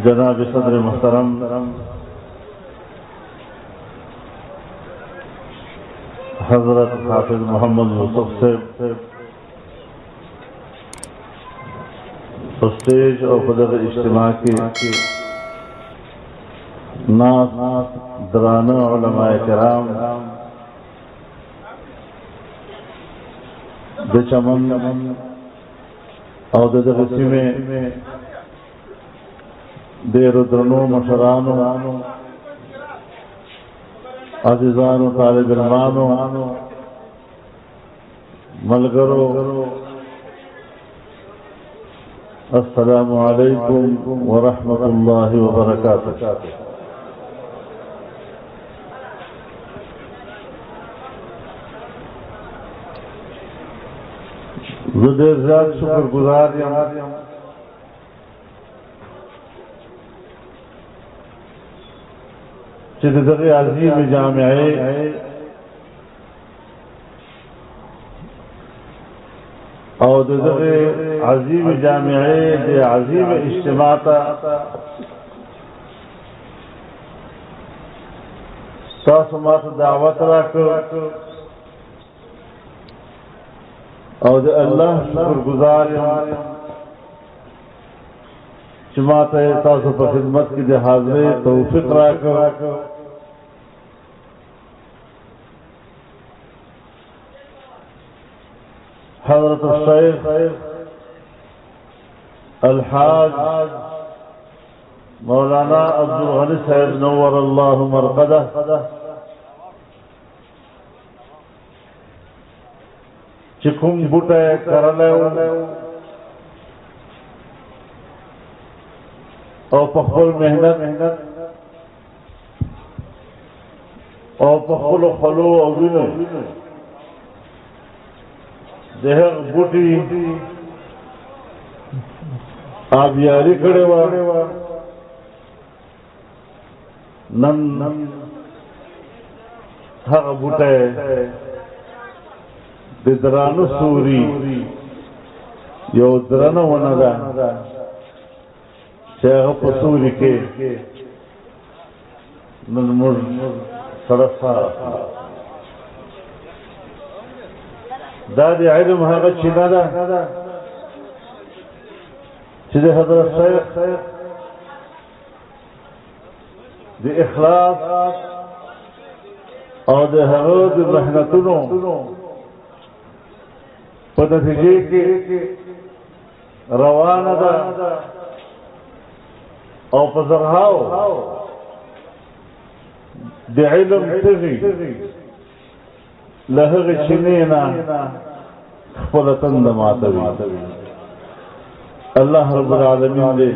जनाब सदर मुहतरम हजरत हाफिज मोहम्मद यूसुफ से स्टेज और बदर इज्तिमा की नास दराना उलमाए किराम दे चमन और दरसी में दे रुद्रनो मशरानो अजीजानो तालिब इल्मानो मलगरो अस्सलामु अलैकुम व रहमतुल्लाहि व बरकातुहू। ज़्यादा शुक्रगुजार चिदे अजीम जामिया और अजीम जामिया दे अजीम इज्तिमाता सासमात दावत रख और अल्लाह शुक्रगुजार जमात तासु पर खिदमत की दे हाज़िरे तौफीक रख हज़रत शेख अल्हाज मौलाना अब्दुल गनी साहब नव्वर अल्लाहु मरक़दह चिकुम बूटे करले और पखल मेहनत और पखल खलो और देहर बूटी आबियारी करे वा नन हक बूटे बिदरानु सूरी यो दरन वनदा शेख पसूरी के ननमुर सड़सा दादी इल्म है चिनादा चिदे हजरत शेख दे इखलास और दे हद मेहनतुनो पदतीजे के रवाना दा और पजरहाओ दे इल्म तगी लहग चिनेना खपलतन दमातवी अल्लाह रब्बुल आलमीन दे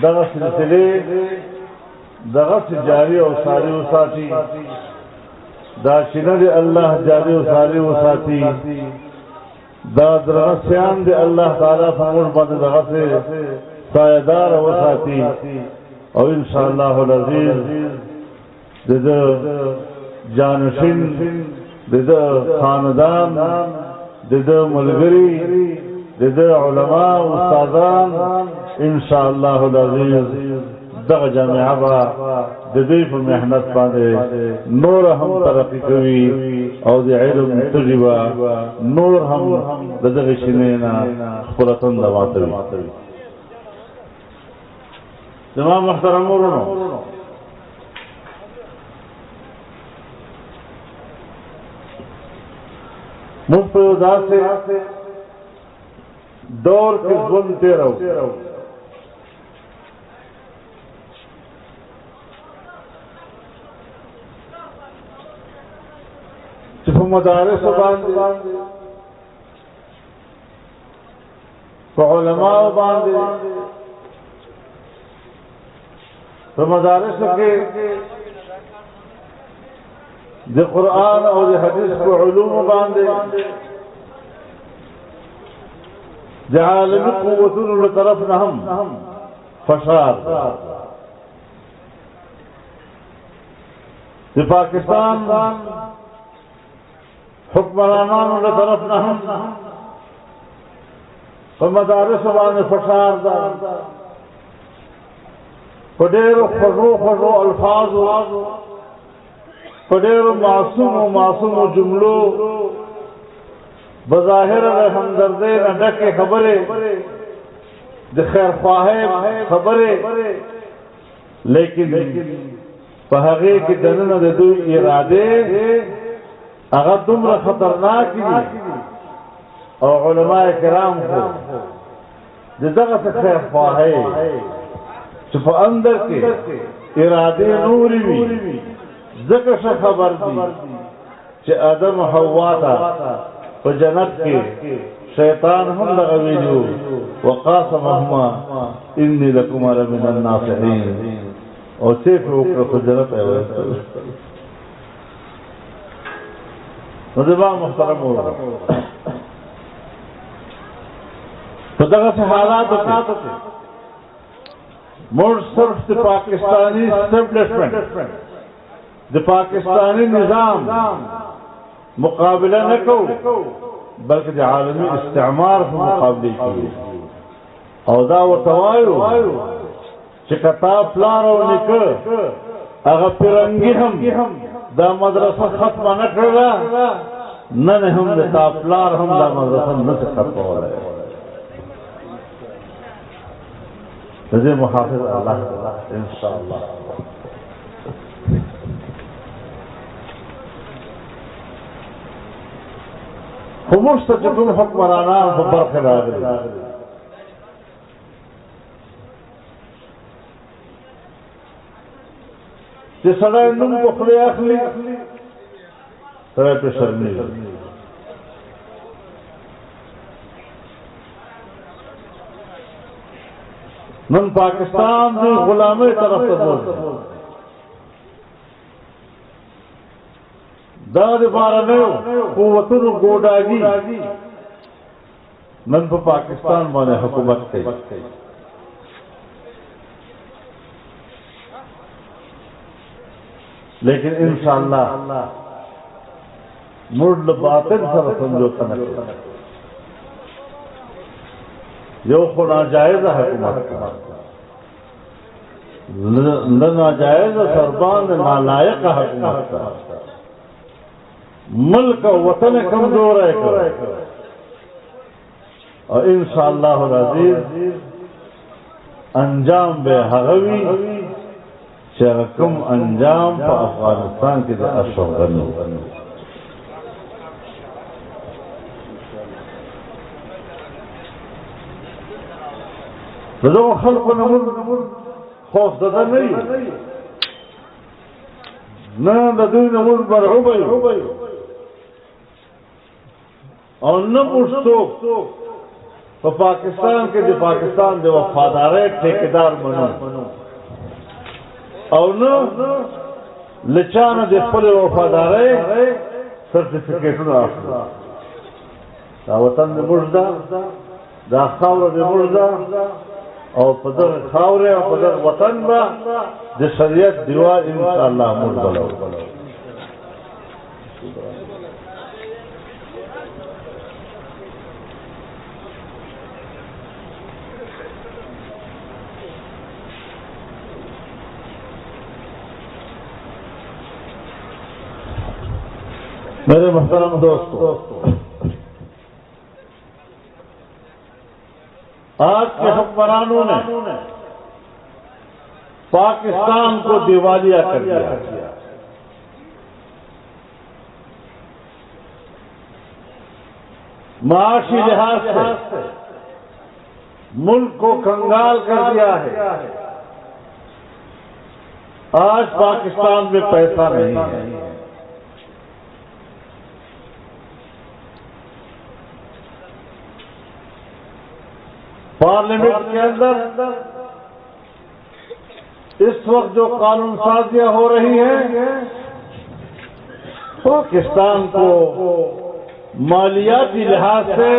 दगा सिलसिले दगा से जारी और सारी वसाती दाशिना दे अल्लाह जारी और सारी वसाती दा दरगस्यान दे अल्लाह ताला फंगुल बंद दगा से सायदार वसाती और इंशाअल्लाह अज़ीज़ दे जानशिन दिद खानदान दिद मलगरी दिद उलमा उस्तादान इंशाअल्लाह अज़ीज़ दग जामिया बा दिदी पर मेहनत पादे नूर हम तरक्की कवी और इल्म तजुबा नूर हम ददग शिनेना खुलतन दवातवी तमाम मुहतरम मोरनो मुफ्तदा से दौर के सुनते रहो सिर्फ मदारिस बांधे तो उलमा बांधे तो मदारिस के जो कुरान और हदीस को उलूम बांधे जालिम कुव्वतुन तरफ न हम फसाद जो पाकिस्तान हुक्मरानान तरफ न हम मदारिस बांधे फसाद पडेरो खजो खजो अल्फाज पडेरो मासूम जुमलो बज़ाहिर हमदर्दे न डके खबरे द खैर ख्वाहे खबरे लेकिन पहगे की दनन दे दो इरादे अगर तुमरा खतरनाक और उलमाए किराम को जगह से खैर ख्वाहे चुप अंदर के इरादे नूरी भी जगह से खबर दी कि आदम हवा था तो जन्नत के शैतान हम लगवीजो वक़ासमहुमा इन्नी लकुमा लमिनन नासिहीन और सिर्फ होकर खुजरत है मुझे मुहतरम हो तो जगह से हालात मोर सिर्फ the Pakistani establishment the Pakistani निज़ाम मुकाबला न को बल्कि आलमी इस्तेमार के मुकाबले किए औदा व तवायो चिकता प्लारो निक अगर फिरंगी हम दा मदरसा खत्म न करा न हम दा प्लार हम दा मदरसा न से खत्म हो रहे रज़े मुहाफिज अल्लाह इंशाअल्लाह मुस्तक़िम हुक्मराना बरकरार जे सड़ा नुम बखले अखली सड़ा पे शर्मी नन पाकिस्तान की गुलामी तरफ तक दाद मारने कुव्वतुन गोडागी नन पर पाकिस्तान माने हुकूमत थे लेकिन इंशाअल्लाह मुर्द बातिल सर समझौता न करे यो को नाजायज हुकूमत न नाजायज सरबान नालायक हुकूमत मुल्क वतन कमजोर है और इंशाअल्लाह अज़ीज़ अंजाम बेहगवी चरकम अंजाम पर अफगानिस्तान के असर बनो तो खल्क नमुल खौफ ज़दा नहीं न ददुई नमुल बरहुबई और न मुश्तो तो पाकिस्तान के जो पाकिस्तान जो वफादार है ठेकेदार बनो और न लिचान जो फल वफादार है सर्टिफिकेट वतन मुर्दा दा खावर मुर्दा और पदर खावरे और पदर वतन बा जो शरीयत दीवा इंशाअल्लाह मुर्दा मेरे मुहतरम दोस्तों आज के हुक्मरानों ने पाकिस्तान को दिवालिया कर दिया माशी लिहाज से मुल्क को कंगाल कर दिया है। आज पाकिस्तान में पैसा नहीं है। पार्लियामेंट के अंदर इस वक्त जो कानून साजियां हो रही हैं पाकिस्तान को मालियाती लिहाज से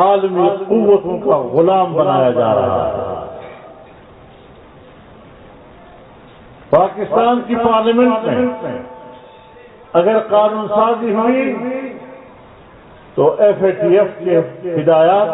आलमी कुव्वतों का गुलाम बनाया जा रहा है। पाकिस्तान की पार्लियामेंट में अगर कानून साजी हुई तो FATF के हिदायत